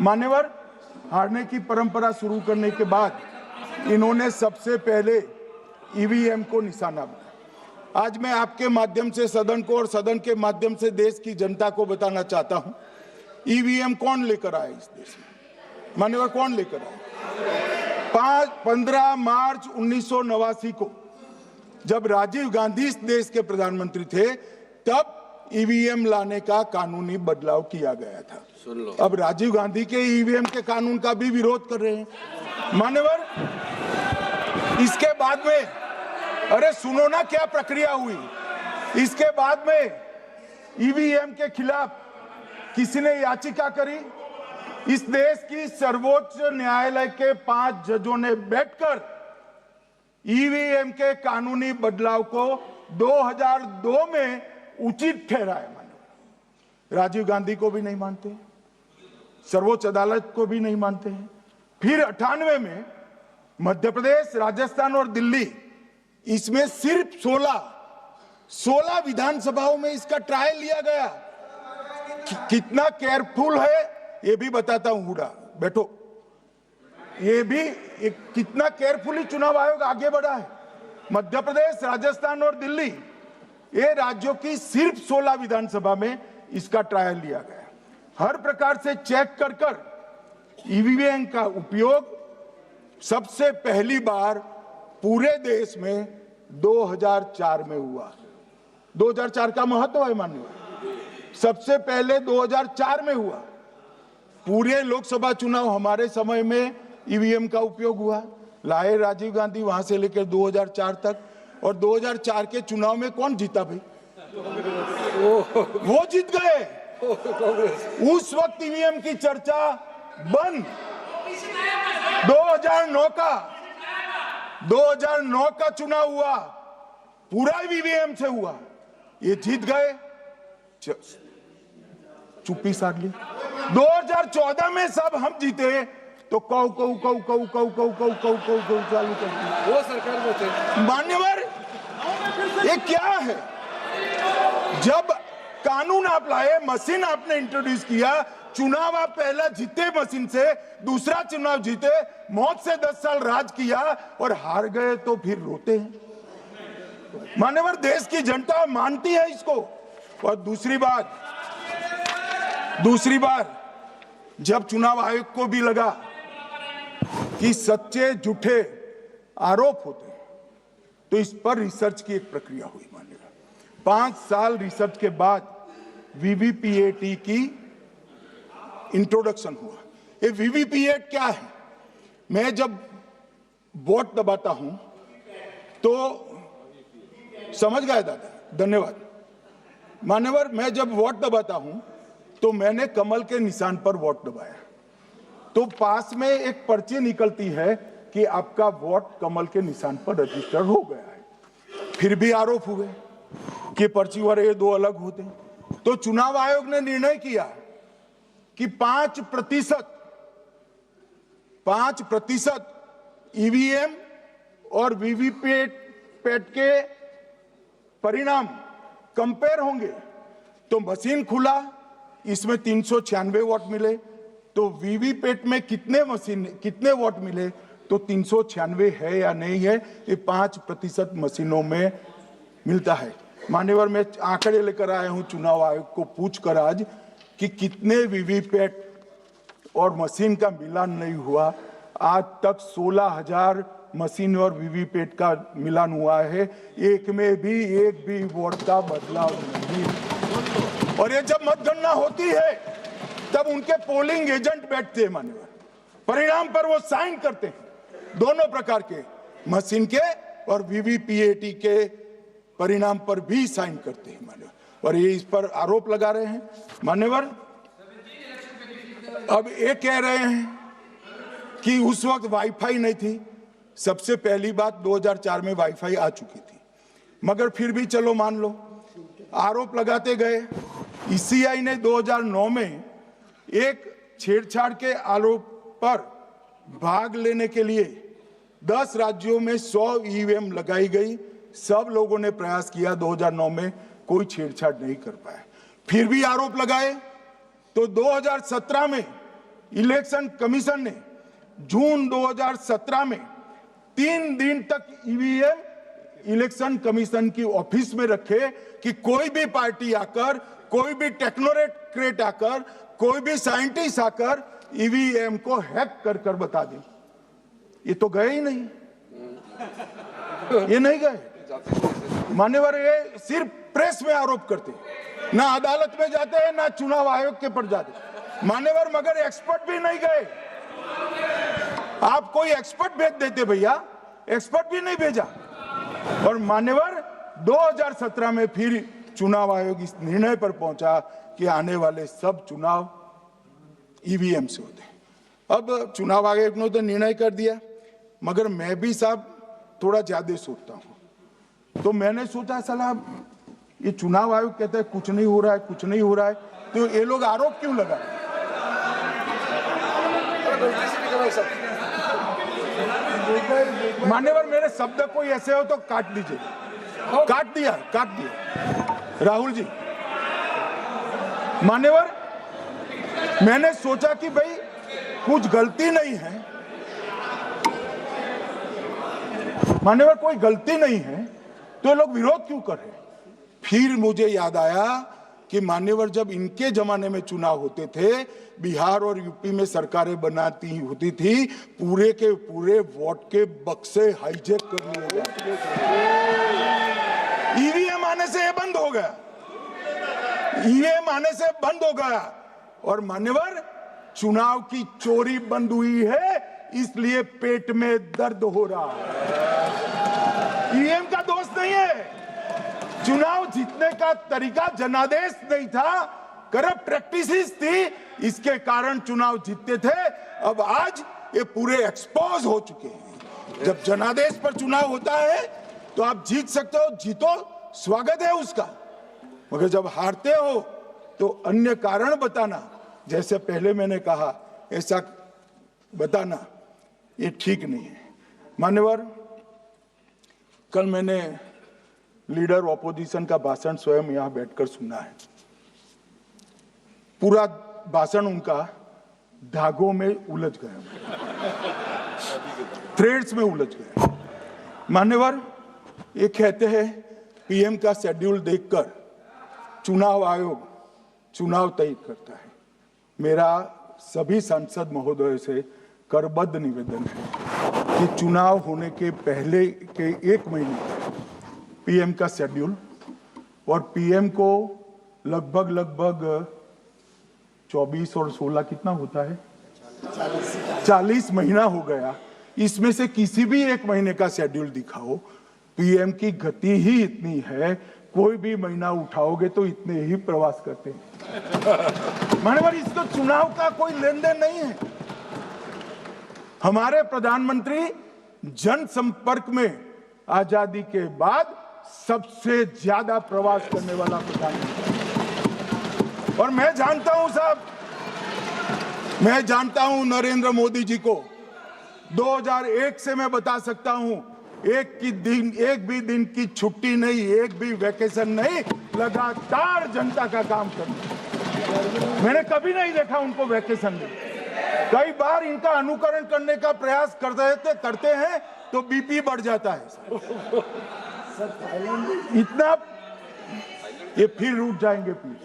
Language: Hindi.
मान्यवर, हारने की परंपरा शुरू करने के बाद इन्होंने सबसे पहले ईवीएम को निशाना बनाया। आज मैं आपके माध्यम से सदन को और सदन के माध्यम से देश की जनता को बताना चाहता हूं, ईवीएम कौन लेकर आया इस देश में? मान्यवर, कौन लेकर आया? 15 मार्च 1989 को जब राजीव गांधी इस देश के प्रधानमंत्री थे, तब ईवीएम लाने का कानूनी बदलाव किया गया था। अब राजीव गांधी के ईवीएम के कानून का भी विरोध कर रहे हैं। मान्यवर, इसके बाद में, अरे सुनो ना क्या प्रक्रिया हुई। इसके बाद में ईवीएम के खिलाफ किसी ने याचिका करी। इस देश की सर्वोच्च न्यायालय के 5 जजों ने बैठकर ईवीएम के कानूनी बदलाव को 2002 में उचित ठहराया। मान्यवर, राजीव गांधी को भी नहीं मानते, सर्वोच्च अदालत को भी नहीं मानते हैं। फिर 98 में मध्य प्रदेश, राजस्थान और दिल्ली, इसमें सिर्फ 16 विधानसभाओं में इसका ट्रायल लिया गया। कितना केयरफुल है ये भी बताता हूं। हुडा बैठो, ये भी कितना केयरफुली चुनाव आयोग आगे बढ़ा है। मध्य प्रदेश, राजस्थान और दिल्ली, ये राज्यों की सिर्फ 16 विधानसभा में इसका ट्रायल लिया गया। हर प्रकार से चेक कर ईवीएम का उपयोग सबसे पहली बार पूरे देश में 2004 में हुआ। 2004 का महत्व है माननीय, सबसे पहले 2004 में हुआ। पूरे लोकसभा चुनाव हमारे समय में ईवीएम का उपयोग हुआ। लाए राजीव गांधी, वहां से लेकर 2004 तक। और 2004 के चुनाव में कौन जीता भाई? वो जीत गए। उस वक्त ईवीएम की चर्चा बंद। 2009 का चुनाव हुआ, पूरा ईवीएम से हुआ, ये जीत गए, चुप्पी साध ली। 2014 में सब हम जीते तो कौ चालू कर दी। वो सरकार में थे। मान्यवर, ये क्या है? जब कानून आप लाए, मशीन आपने इंट्रोड्यूस किया, चुनाव आप पहला जीते मशीन से, दूसरा चुनाव जीते, मौत से 10 साल राज किया और हार गए तो फिर रोते हैं। मान्यवर, देश की जनता मानती है इसको। और दूसरी बार जब चुनाव आयोग को भी लगा कि सच्चे झूठे आरोप होते हैं, तो इस पर रिसर्च की एक प्रक्रिया हुई। मानिएगा 5 साल रिसर्च के बाद वीवीपीएटी की इंट्रोडक्शन हुआ। ये वीवीपीएटी क्या है? मैं जब वोट दबाता हूं तो समझ गए दादा, धन्यवाद। मान्यवर, मैं जब वोट दबाता हूं तो मैंने कमल के निशान पर वोट दबाया, तो पास में एक पर्ची निकलती है कि आपका वोट कमल के निशान पर रजिस्टर हो गया है। फिर भी आरोप हुए कि पर्ची और ये दो अलग होते हैं। तो चुनाव आयोग ने निर्णय किया कि 5% ईवीएम और वीवीपैट के परिणाम कंपेयर होंगे। तो मशीन खुला, इसमें 396 वोट मिले। तो वीवीपैट में कितने वोट मिले, तो 396 है या नहीं है, ये 5% मशीनों में मिलता है। मान्यवर, मैं आंकड़े लेकर आया हूं चुनाव आयोग को पूछकर आज कि कितने वीवीपैट और मशीन का मिलान नहीं हुआ। आज तक 16,000 मशीन और वीवीपैट का मिलान हुआ है, एक भी वोट का बदलाव नहीं। और ये जब मतगणना होती है तब उनके पोलिंग एजेंट बैठते हैं मान्यवर, परिणाम पर वो साइन करते हैं, दोनों प्रकार के, मशीन के और वीवीपीएटी के परिणाम पर भी साइन करते हैं मान्यवर। और ये इस पर आरोप लगा रहे हैं मान्यवर। अब ये कह रहे हैं कि उस वक्त वाईफाई नहीं थी। सबसे पहली बात, 2004 में वाईफाई आ चुकी थी, मगर फिर भी चलो मान लो, आरोप लगाते गए। ईसीआई ने 2009 में एक छेड़छाड़ के आरोप पर भाग लेने के लिए 10 राज्यों में 100 ईवीएम लगाई गई। सब लोगों ने प्रयास किया, 2009 में कोई छेड़छाड़ नहीं कर पाया। फिर भी आरोप लगाए तो 2017 में इलेक्शन कमीशन ने जून 2017 में 3 दिन तक ईवीएम इलेक्शन कमीशन की ऑफिस में रखे कि कोई भी पार्टी आकर, कोई भी टेक्नोक्रेट आकर, कोई भी साइंटिस्ट आकर ईवीएम को हैक कर बता दे। ये तो गए ही नहीं, ये नहीं गए। मान्यवर, ये सिर्फ प्रेस में आरोप करते, ना अदालत में जाते हैं, ना चुनाव आयोग के पर जाते। मान्यवर, मगर एक्सपर्ट भी नहीं गए। आप कोई एक्सपर्ट भेज देते भैया, एक्सपर्ट भी नहीं भेजा। और मान्यवर, 2017 में फिर चुनाव आयोग इस निर्णय पर पहुंचा कि आने वाले सब चुनाव ईवीएम से होते हैं। अब चुनाव आयोग ने तो निर्णय कर दिया, मगर मैं भी साहब थोड़ा ज्यादा सोचता हूं। तो मैंने सोचा साला ये चुनाव आयोग कहता है कुछ नहीं हो रहा है, कुछ नहीं हो रहा है, तो ये लोग आरोप क्यों लगा? मान्यवर, मेरे शब्द कोई ऐसे हो तो काट दीजिए। काट दिया। राहुल जी, मान्यवर, मैंने सोचा कि भाई कुछ गलती नहीं है, मान्यवर कोई गलती नहीं है, तो ये लोग विरोध क्यों कर रहे? फिर मुझे याद आया कि मान्यवर, जब इनके जमाने में चुनाव होते थे, बिहार और यूपी में सरकारें बनाती होती थी, पूरे के पूरे वोट के बक्से हाईजैक कर लिए गए। ईवीएम आने से ये बंद हो गया, ईवीएम आने से बंद हो गया। और मान्यवर, चुनाव की चोरी बंद हुई है, इसलिए पेट में दर्द हो रहा है। ईवीएम का दोष नहीं है, चुनाव जीतने का तरीका जनादेश नहीं था, करप्ट प्रैक्टिसेस थी, इसके कारण चुनाव जीतते थे। अब आज ये पूरे एक्सपोज हो चुके हैं। जब जनादेश पर चुनाव होता है तो आप जीत सकते हो, जीतो, स्वागत है उसका, मगर जब हारते हो तो अन्य कारण बताना, जैसे पहले मैंने कहा, ऐसा बताना, ये ठीक नहीं है। मान्यवर, कल मैंने लीडर ऑपोजिशन का भाषण स्वयं यहां बैठकर सुना है। पूरा भाषण उनका धागों में उलझ गया, थ्रेड्स में उलझ गया। मान्यवर, ये कहते हैं पीएम का शेड्यूल देखकर चुनाव आयोग चुनाव तय करता है। मेरा सभी सांसद महोदय से करबद्ध निवेदन है कि चुनाव होने के पहले के 1 महीने पीएम का शेड्यूल, और पीएम को लगभग 24 और 16 कितना होता है, 40 महीना हो गया। इसमें से किसी भी 1 महीने का शेड्यूल दिखाओ। पीएम की गति ही इतनी है, कोई भी महीना उठाओगे तो इतने ही प्रवास करते हैं। मानवर, इसको चुनाव का कोई लेन देन नहीं है। हमारे प्रधानमंत्री जनसंपर्क में आजादी के बाद सबसे ज्यादा प्रवास करने वाला प्रधानमंत्री, और मैं जानता हूं साहब, मैं जानता हूं नरेंद्र मोदी जी को 2001 से मैं बता सकता हूं, एक भी दिन की छुट्टी नहीं, एक भी वैकेशन नहीं, लगातार जनता का काम करना। मैंने कभी नहीं देखा उनको वैकेशन में। कई बार इनका अनुकरण करने का प्रयास करते हैं तो बीपी बढ़ जाता है। इतना ये फिर रूठ जाएंगे प्लीज।